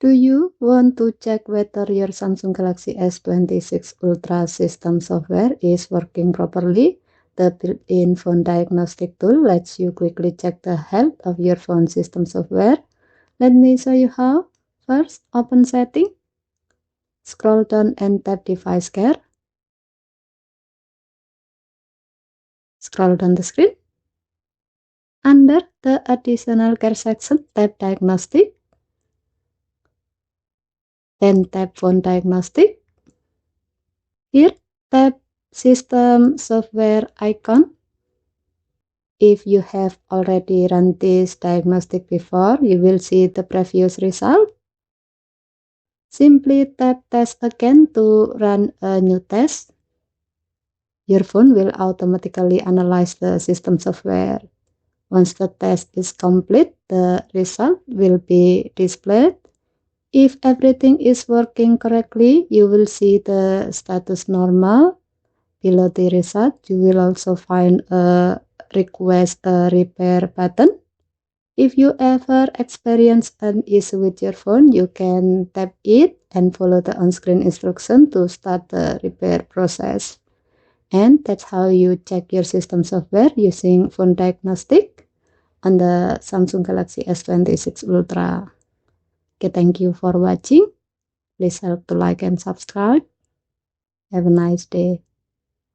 Do you want to check whether your Samsung Galaxy S26 Ultra system software is working properly? The built-in phone diagnostic tool lets you quickly check the health of your phone system software. Let me show you how. First, open Setting, scroll down and tap Device Care. Scroll down the screen. Under the Additional Care section, tap Diagnostic. Then tap Phone Diagnostic. Here, tap System Software icon. If you have already run this diagnostic before, you will see the previous result. Simply tap Test again to run a new test. Your phone will automatically analyze the system software. Once the test is complete, the result will be displayed. If everything is working correctly, you will see the status normal. Below the result, you will also find a request a repair button. If you ever experience an issue with your phone, you can tap it and follow the on-screen instruction to start the repair process. And that's how you check your system software using phone diagnostic on the Samsung Galaxy S26 Ultra. Okay, thank you for watching. Please help to like and subscribe. Have a nice day.